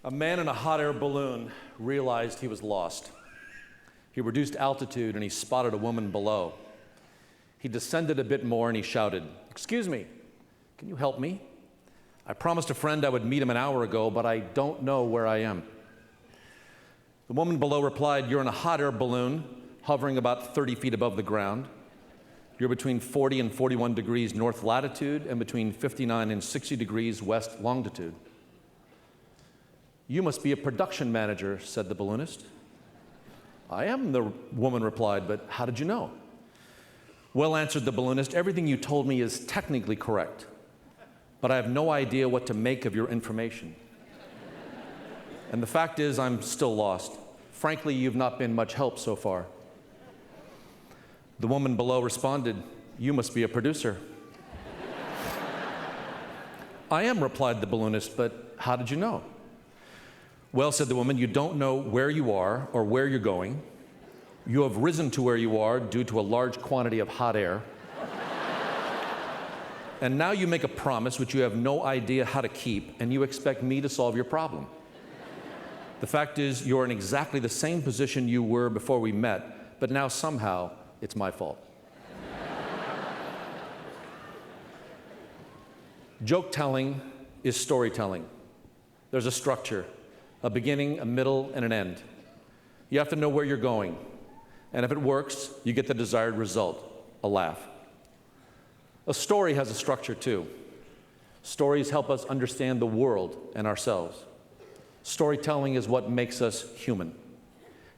A man in a hot air balloon realized he was lost. He reduced altitude and he spotted a woman below. He descended a bit more and he shouted, "Excuse me, can you help me? I promised a friend I would meet him an hour ago, but I don't know where I am." The woman below replied, "You're in a hot air balloon hovering about 30 feet above the ground. You're between 40 and 41 degrees north latitude and between 59 and 60 degrees west longitude." "You must be a production manager," said the balloonist. "I am," the woman replied, "but how did you know?" "Well," answered the balloonist, "everything you told me is technically correct, but I have no idea what to make of your information. And the fact is, I'm still lost. Frankly, you've not been much help so far." The woman below responded, "You must be a producer." "I am," replied the balloonist, "but how did you know?" "Well," said the woman, "you don't know where you are or where you're going. You have risen to where you are due to a large quantity of hot air. And now you make a promise which you have no idea how to keep, and you expect me to solve your problem. The fact is, you're in exactly the same position you were before we met, but now somehow it's my fault." Joke telling is storytelling. There's a structure, a beginning, a middle, and an end. You have to know where you're going. And if it works, you get the desired result, a laugh. A story has a structure too. Stories help us understand the world and ourselves. Storytelling is what makes us human.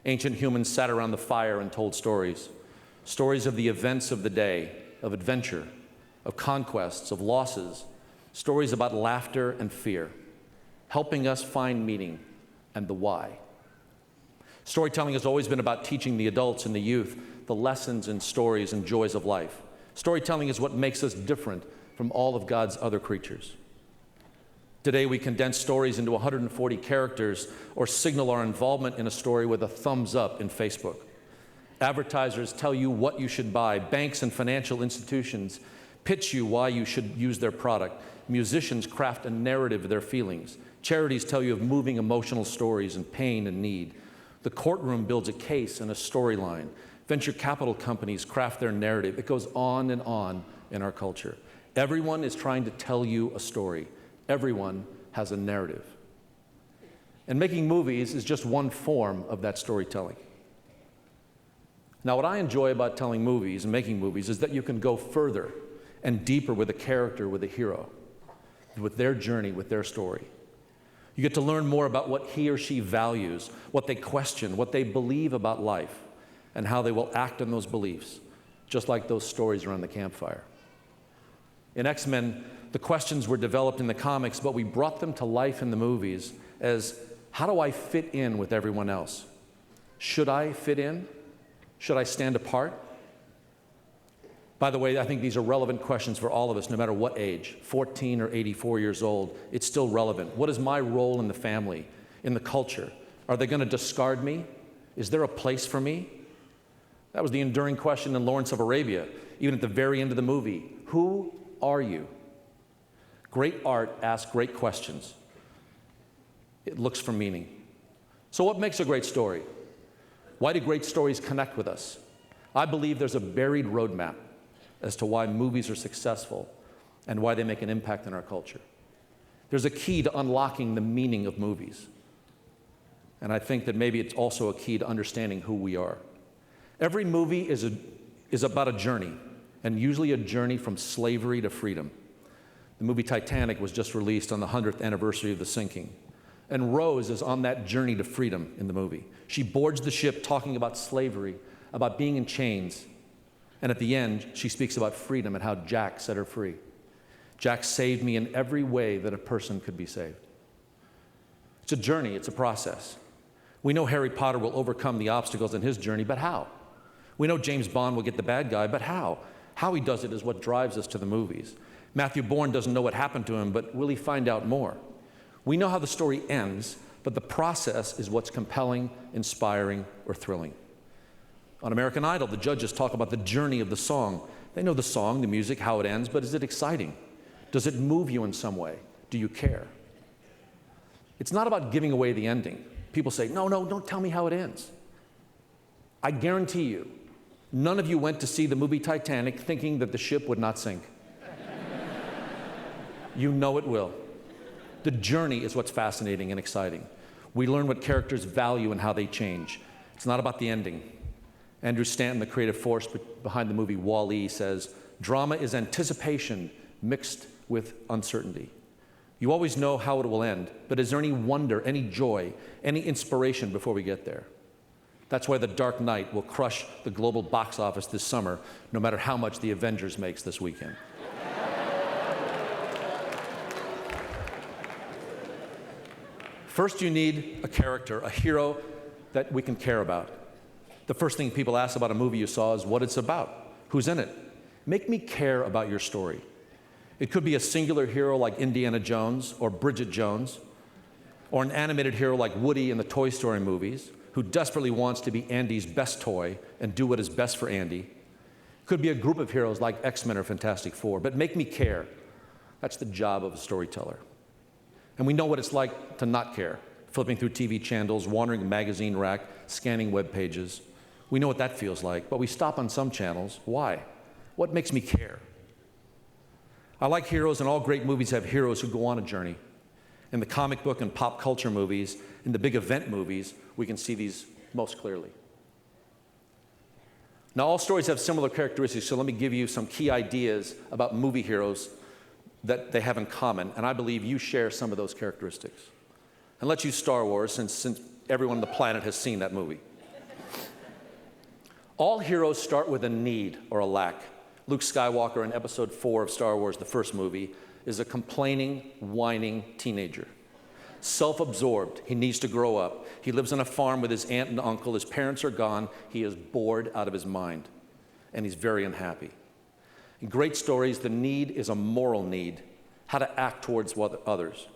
Ancient humans sat around the fire and told stories. Stories of the events of the day, of adventure, of conquests, of losses. Stories about laughter and fear, helping us find meaning and the why. Storytelling has always been about teaching the adults and the youth the lessons and stories and joys of life. Storytelling is what makes us different from all of God's other creatures. Today we condense stories into 140 characters or signal our involvement in a story with a thumbs up in Facebook. Advertisers tell you what you should buy. Banks and financial institutions pitch you why you should use their product. Musicians craft a narrative of their feelings. Charities tell you of moving emotional stories and pain and need. The courtroom builds a case and a storyline. Venture capital companies craft their narrative. It goes on and on in our culture. Everyone is trying to tell you a story. Everyone has a narrative. And making movies is just one form of that storytelling. Now, what I enjoy about telling movies and making movies is that you can go further and deeper with a character, with a hero, with their journey, with their story. You get to learn more about what he or she values, what they question, what they believe about life, and how they will act on those beliefs, just like those stories around the campfire. In X-Men, the questions were developed in the comics, but we brought them to life in the movies as, how do I fit in with everyone else? Should I fit in? Should I stand apart? By the way, I think these are relevant questions for all of us, no matter what age, 14 or 84 years old. It's still relevant. What is my role in the family, in the culture? Are they going to discard me? Is there a place for me? That was the enduring question in Lawrence of Arabia, even at the very end of the movie. Who are you? Great art asks great questions. It looks for meaning. So what makes a great story? Why do great stories connect with us? I believe there's a buried roadmap as to why movies are successful and why they make an impact in our culture. There's a key to unlocking the meaning of movies. And I think that maybe it's also a key to understanding who we are. Every movie is about a journey, and usually a journey from slavery to freedom. The movie Titanic was just released on the 100th anniversary of the sinking. And Rose is on that journey to freedom in the movie. She boards the ship talking about slavery, about being in chains. And at the end, she speaks about freedom and how Jack set her free. Jack saved me in every way that a person could be saved. It's a journey, it's a process. We know Harry Potter will overcome the obstacles in his journey, but how? We know James Bond will get the bad guy, but how? How he does it is what drives us to the movies. Matthew Bourne doesn't know what happened to him, but will he find out more? We know how the story ends, but the process is what's compelling, inspiring, or thrilling. On American Idol, the judges talk about the journey of the song. They know the song, the music, how it ends, but is it exciting? Does it move you in some way? Do you care? It's not about giving away the ending. People say, no, don't tell me how it ends. I guarantee you, none of you went to see the movie Titanic thinking that the ship would not sink. You know it will. The journey is what's fascinating and exciting. We learn what characters value and how they change. It's not about the ending. Andrew Stanton, the creative force behind the movie Wall-E, says, drama is anticipation mixed with uncertainty. You always know how it will end, but is there any wonder, any joy, any inspiration before we get there? That's why The Dark Knight will crush the global box office this summer, no matter how much The Avengers makes this weekend. First, you need a character, a hero that we can care about. The first thing people ask about a movie you saw is what it's about, who's in it. Make me care about your story. It could be a singular hero like Indiana Jones or Bridget Jones, or an animated hero like Woody in the Toy Story movies, who desperately wants to be Andy's best toy and do what is best for Andy. It could be a group of heroes like X-Men or Fantastic Four, but make me care. That's the job of a storyteller. And we know what it's like to not care, flipping through TV channels, wandering a magazine rack, scanning web pages. We know what that feels like, but we stop on some channels. Why? What makes me care? I like heroes, and all great movies have heroes who go on a journey. In the comic book and pop culture movies, in the big event movies, we can see these most clearly. Now, all stories have similar characteristics, so let me give you some key ideas about movie heroes that they have in common, and I believe you share some of those characteristics. And let's use Star Wars, since everyone on the planet has seen that movie. All heroes start with a need or a lack. Luke Skywalker in Episode 4 of Star Wars, the first movie, is a complaining, whining teenager. Self-absorbed, he needs to grow up. He lives on a farm with his aunt and uncle. His parents are gone. He is bored out of his mind, and he's very unhappy. In great stories, the need is a moral need, how to act towards others.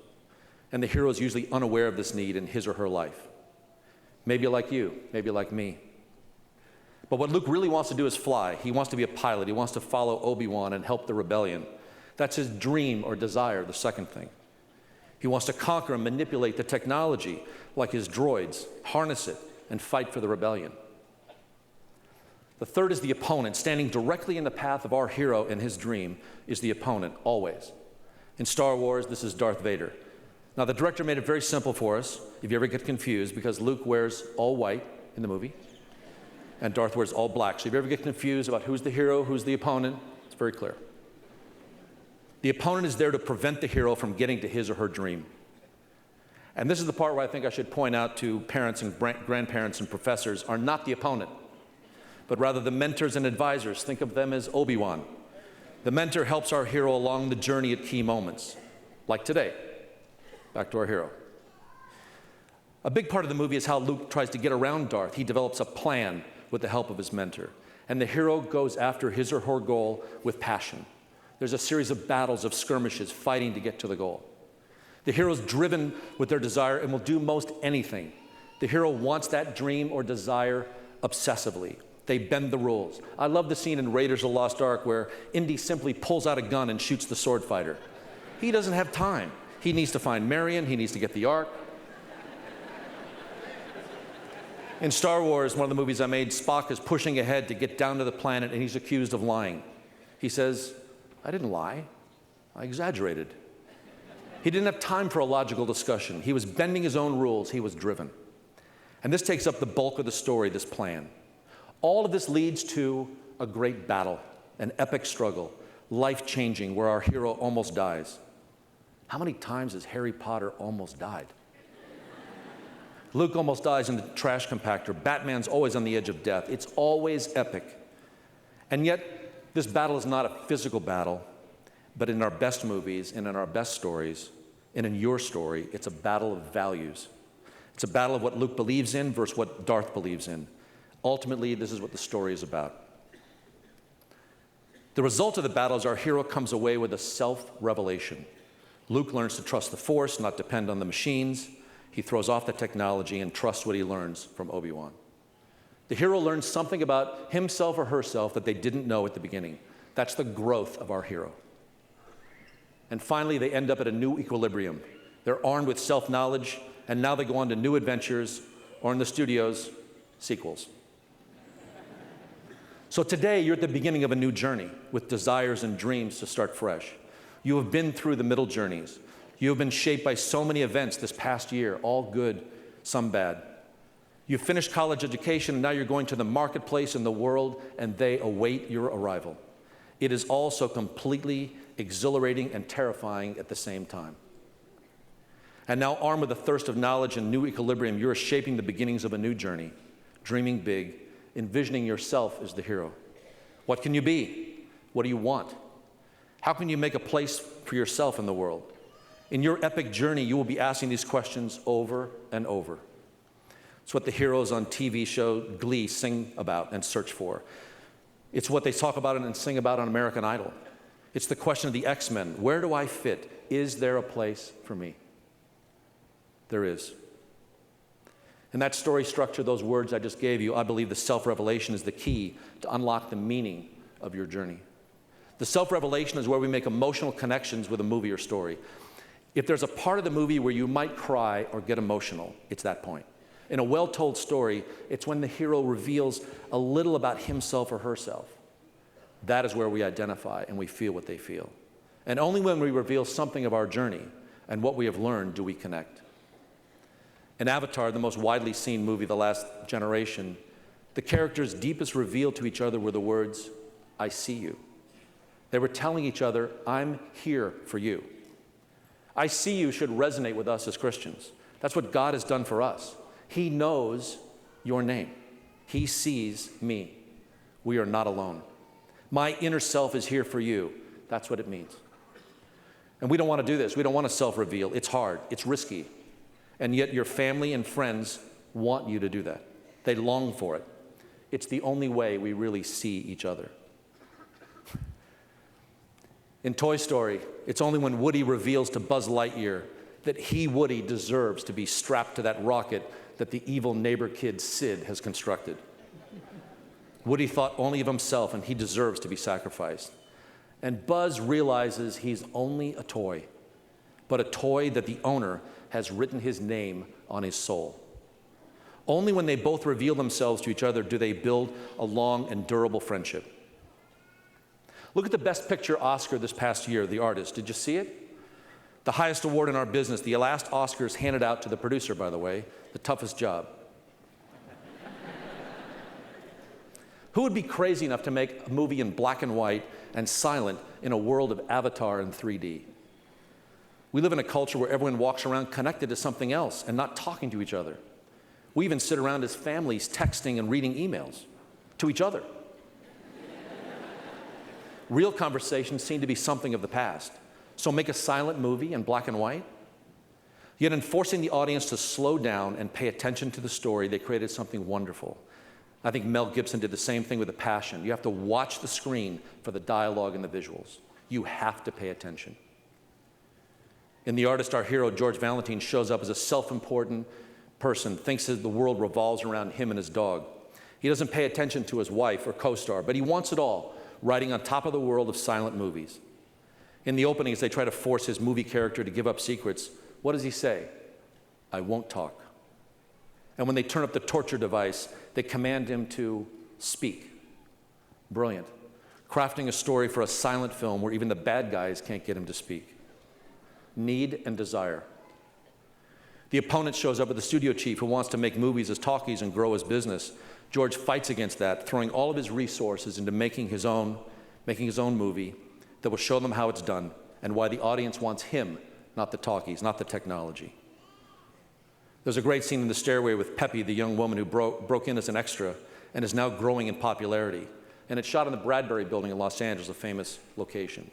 And the hero is usually unaware of this need in his or her life. Maybe like you, maybe like me. But what Luke really wants to do is fly. He wants to be a pilot. He wants to follow Obi-Wan and help the rebellion. That's his dream or desire, the second thing. He wants to conquer and manipulate the technology, like his droids, harness it, and fight for the rebellion. The third is the opponent. Standing directly in the path of our hero and his dream is the opponent, always. In Star Wars, this is Darth Vader. Now, the director made it very simple for us, if you ever get confused, because Luke wears all white in the movie, and Darth wears all black. So if you ever get confused about who's the hero, who's the opponent, it's very clear. The opponent is there to prevent the hero from getting to his or her dream. And this is the part where I think I should point out to parents and grandparents and professors are not the opponent, but rather the mentors and advisors. Think of them as Obi-Wan. The mentor helps our hero along the journey at key moments, like today. Back to our hero. A big part of the movie is how Luke tries to get around Darth. He develops a plan with the help of his mentor. And the hero goes after his or her goal with passion. There's a series of battles, of skirmishes, fighting to get to the goal. The hero's driven with their desire and will do most anything. The hero wants that dream or desire obsessively. They bend the rules. I love the scene in Raiders of the Lost Ark where Indy simply pulls out a gun and shoots the sword fighter. He doesn't have time. He needs to find Marion. He needs to get the Ark. In Star Wars, one of the movies I made, Spock is pushing ahead to get down to the planet, and he's accused of lying. He says, I didn't lie. I exaggerated. He didn't have time for a logical discussion. He was bending his own rules. He was driven. And this takes up the bulk of the story, this plan. All of this leads to a great battle, an epic struggle, life-changing, where our hero almost dies. How many times has Harry Potter almost died? Luke almost dies in the trash compactor. Batman's always on the edge of death. It's always epic. And yet, this battle is not a physical battle, but in our best movies and in our best stories, and in your story, it's a battle of values. It's a battle of what Luke believes in versus what Darth believes in. Ultimately, this is what the story is about. The result of the battle is our hero comes away with a self-revelation. Luke learns to trust the Force, not depend on the machines. He throws off the technology and trusts what he learns from Obi-Wan. The hero learns something about himself or herself that they didn't know at the beginning. That's the growth of our hero. And finally, they end up at a new equilibrium. They're armed with self-knowledge, and now they go on to new adventures, or in the studios, sequels. So today, you're at the beginning of a new journey with desires and dreams to start fresh. You have been through the middle journeys. You have been shaped by so many events this past year, all good, some bad. You've finished college education, and now you're going to the marketplace and the world, and they await your arrival. It is all so completely exhilarating and terrifying at the same time. And now, armed with a thirst of knowledge and new equilibrium, you're shaping the beginnings of a new journey, dreaming big, envisioning yourself as the hero. What can you be? What do you want? How can you make a place for yourself in the world? In your epic journey, you will be asking these questions over and over. It's what the heroes on TV show Glee sing about and search for. It's what they talk about and sing about on American Idol. It's the question of the X-Men. Where do I fit? Is there a place for me? There is. In that story structure, those words I just gave you, I believe the self-revelation is the key to unlock the meaning of your journey. The self-revelation is where we make emotional connections with a movie or story. If there's a part of the movie where you might cry or get emotional, it's that point. In a well-told story, it's when the hero reveals a little about himself or herself. That is where we identify and we feel what they feel. And only when we reveal something of our journey and what we have learned do we connect. In Avatar, the most widely seen movie of the last generation, the characters' deepest reveal to each other were the words, "I see you." They were telling each other, "I'm here for you." "I see you" should resonate with us as Christians. That's what God has done for us. He knows your name. He sees me. We are not alone. My inner self is here for you. That's what it means. And we don't want to do this. We don't want to self-reveal. It's hard. It's risky. And yet your family and friends want you to do that. They long for it. It's the only way we really see each other. In Toy Story, it's only when Woody reveals to Buzz Lightyear that he, Woody, deserves to be strapped to that rocket that the evil neighbor kid Sid has constructed. Woody thought only of himself, and he deserves to be sacrificed. And Buzz realizes he's only a toy, but a toy that the owner has written his name on his soul. Only when they both reveal themselves to each other do they build a long and durable friendship. Look at the Best Picture Oscar this past year, The Artist. Did you see it? The highest award in our business, the last Oscars handed out to the producer, by the way, the toughest job. Who would be crazy enough to make a movie in black and white and silent in a world of Avatar in 3D? We live in a culture where everyone walks around connected to something else and not talking to each other. We even sit around as families texting and reading emails to each other. Real conversations seem to be something of the past. So make a silent movie in black and white? Yet in forcing the audience to slow down and pay attention to the story, they created something wonderful. I think Mel Gibson did the same thing with a passion. You have to watch the screen for the dialogue and the visuals. You have to pay attention. In The Artist, our hero, George Valentine, shows up as a self-important person, thinks that the world revolves around him and his dog. He doesn't pay attention to his wife or co-star, but he wants it all, riding on top of the world of silent movies. In the opening, as they try to force his movie character to give up secrets, what does he say? "I won't talk." And when they turn up the torture device, they command him to speak. Brilliant. Crafting a story for a silent film where even the bad guys can't get him to speak. Need and desire. The opponent shows up with the studio chief who wants to make movies as talkies and grow his business. George fights against that, throwing all of his resources into making his own movie that will show them how it's done and why the audience wants him, not the talkies, not the technology. There's a great scene in The Stairway with Peppy, the young woman who broke in as an extra and is now growing in popularity. And it's shot in the Bradbury Building in Los Angeles, a famous location.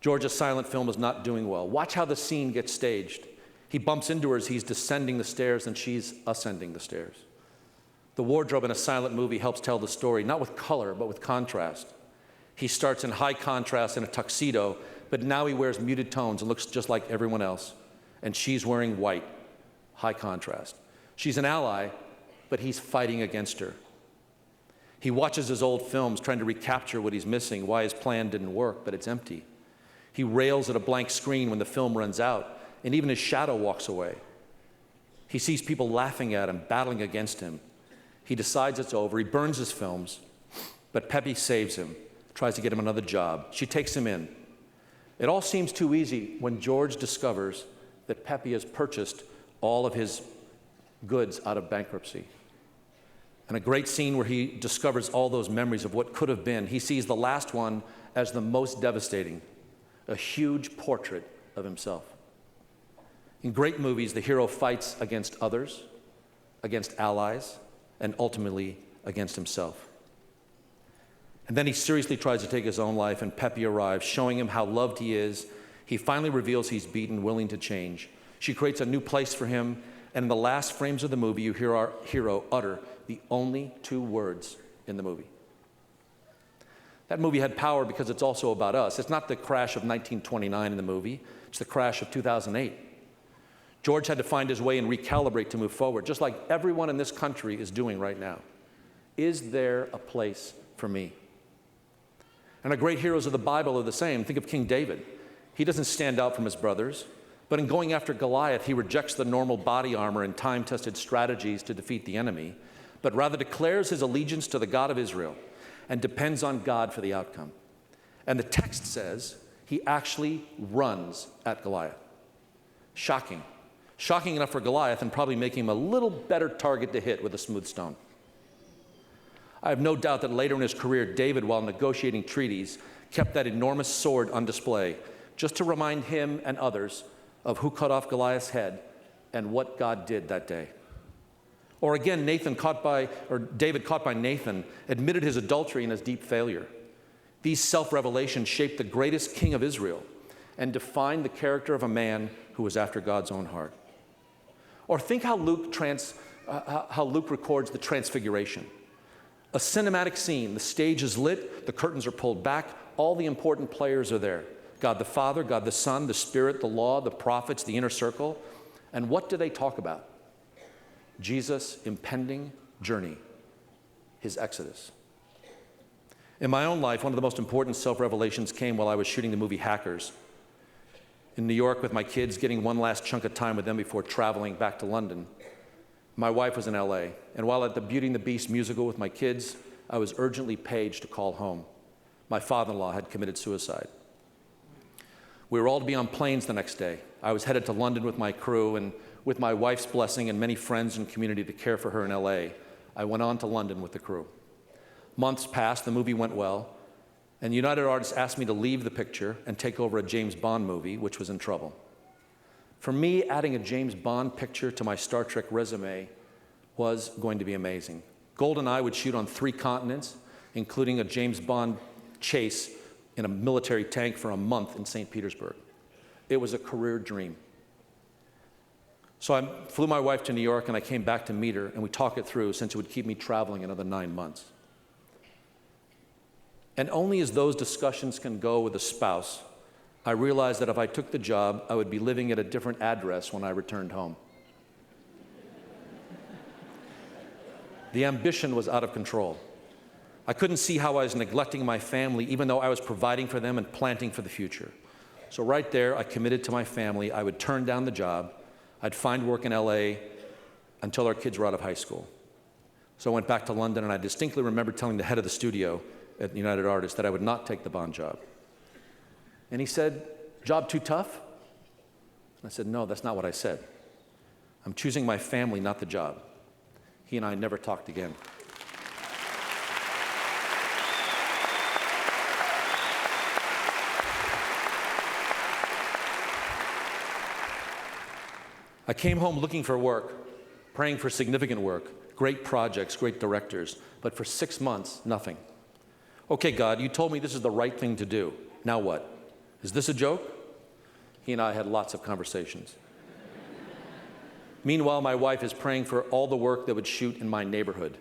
George's silent film is not doing well. Watch how the scene gets staged. He bumps into her as he's descending the stairs and she's ascending the stairs. The wardrobe in a silent movie helps tell the story, not with color, but with contrast. He starts in high contrast in a tuxedo, but now he wears muted tones and looks just like everyone else. And she's wearing white, high contrast. She's an ally, but he's fighting against her. He watches his old films, trying to recapture what he's missing, why his plan didn't work, but it's empty. He rails at a blank screen when the film runs out, and even his shadow walks away. He sees people laughing at him, battling against him. He decides it's over. He burns his films, but Pepe saves him, tries to get him another job. She takes him in. It all seems too easy when George discovers that Pepe has purchased all of his goods out of bankruptcy. And a great scene where he discovers all those memories of what could have been. He sees the last one as the most devastating, a huge portrait of himself. In great movies, the hero fights against others, against allies, and ultimately against himself. And then he seriously tries to take his own life, and Pepe arrives, showing him how loved he is. He finally reveals he's beaten, willing to change. She creates a new place for him, and in the last frames of the movie, you hear our hero utter the only 2 words in the movie. That movie had power because it's also about us. It's not the crash of 1929 in the movie, it's the crash of 2008. George had to find his way and recalibrate to move forward, just like everyone in this country is doing right now. Is there a place for me? And our great heroes of the Bible are the same. Think of King David. He doesn't stand out from his brothers, but in going after Goliath, he rejects the normal body armor and time-tested strategies to defeat the enemy, but rather declares his allegiance to the God of Israel and depends on God for the outcome. And the text says he actually runs at Goliath. Shocking. Shocking enough for Goliath and probably making him a little better target to hit with a smooth stone. I have no doubt that later in his career, David, while negotiating treaties, kept that enormous sword on display, just to remind him and others of who cut off Goliath's head and what God did that day. Or again, David, caught by Nathan, admitted his adultery and his deep failure. These self-revelations shaped the greatest king of Israel and defined the character of a man who was after God's own heart. Or think how Luke records the Transfiguration. A cinematic scene. The stage is lit, the curtains are pulled back, all the important players are there. God the Father, God the Son, the Spirit, the law, the prophets, the inner circle. And what do they talk about? Jesus' impending journey, his exodus. In my own life, one of the most important self-revelations came while I was shooting the movie Hackers. In New York with my kids, getting one last chunk of time with them before traveling back to London. My wife was in LA, and while at the Beauty and the Beast musical with my kids, I was urgently paged to call home. My father-in-law had committed suicide. We were all to be on planes the next day. I was headed to London with my crew, and with my wife's blessing and many friends and community to care for her in LA, I went on to London with the crew. Months passed, the movie went well, and United Artists asked me to leave the picture and take over a James Bond movie, which was in trouble. For me, adding a James Bond picture to my Star Trek resume was going to be amazing. GoldenEye would shoot on 3 continents, including a James Bond chase in a military tank for a month in St. Petersburg. It was a career dream. So I flew my wife to New York, and I came back to meet her, and we talked it through since it would keep me traveling another 9 months. And only as those discussions can go with a spouse, I realized that if I took the job, I would be living at a different address when I returned home. The ambition was out of control. I couldn't see how I was neglecting my family, even though I was providing for them and planting for the future. So right there, I committed to my family. I would turn down the job. I'd find work in LA until our kids were out of high school. So I went back to London, and I distinctly remember telling the head of the studio at United Artists that I would not take the Bond job. And he said, "Job too tough?" And I said, "No, that's not what I said. I'm choosing my family, not the job." He and I never talked again. I came home looking for work, praying for significant work, great projects, great directors, but for 6 months, nothing. Okay, God, you told me this is the right thing to do. Now what? Is this a joke? He and I had lots of conversations. Meanwhile, my wife is praying for all the work that would shoot in my neighborhood.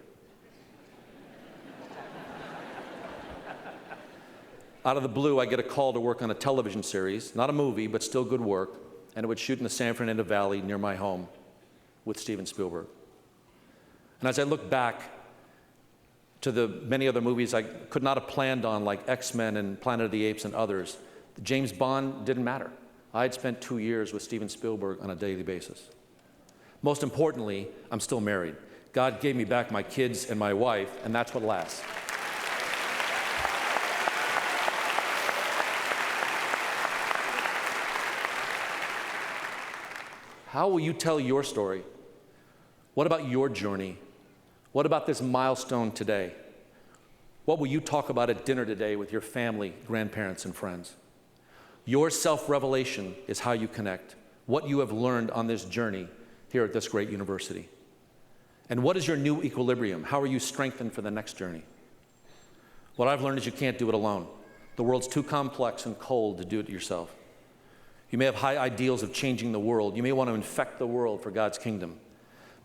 Out of the blue, I get a call to work on a television series, not a movie, but still good work, and it would shoot in the San Fernando Valley near my home with Steven Spielberg. And as I look back to the many other movies I could not have planned on, like X-Men and Planet of the Apes and others, James Bond didn't matter. I had spent 2 years with Steven Spielberg on a daily basis. Most importantly, I'm still married. God gave me back my kids and my wife, and that's what lasts. How will you tell your story? What about your journey? What about this milestone today? What will you talk about at dinner today with your family, grandparents, and friends? Your self-revelation is how you connect, what you have learned on this journey here at this great university. And what is your new equilibrium? How are you strengthened for the next journey? What I've learned is you can't do it alone. The world's too complex and cold to do it yourself. You may have high ideals of changing the world. You may want to infect the world for God's kingdom.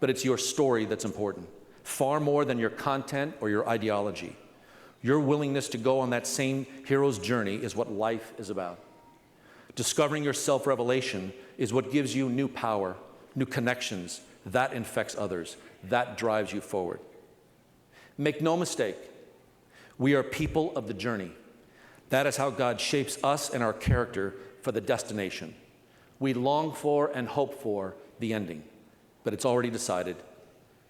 But it's your story that's important, far more than your content or your ideology. Your willingness to go on that same hero's journey is what life is about. Discovering your self-revelation is what gives you new power, new connections. That infects others. That drives you forward. Make no mistake, we are people of the journey. That is how God shapes us and our character for the destination. We long for and hope for the ending, but it's already decided.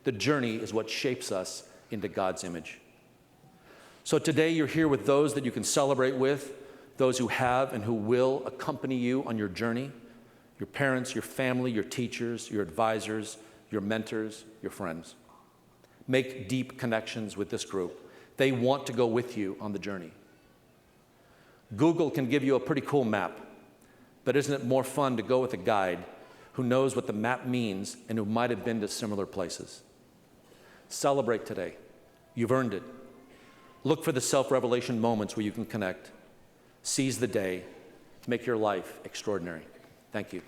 The journey is what shapes us into God's image. So today you're here with those that you can celebrate with, those who have and who will accompany you on your journey, your parents, your family, your teachers, your advisors, your mentors, your friends. Make deep connections with this group. They want to go with you on the journey. Google can give you a pretty cool map, but isn't it more fun to go with a guide who knows what the map means and who might have been to similar places? Celebrate today. You've earned it. Look for the self-revelation moments where you can connect. Seize the day. Make your life extraordinary. Thank you.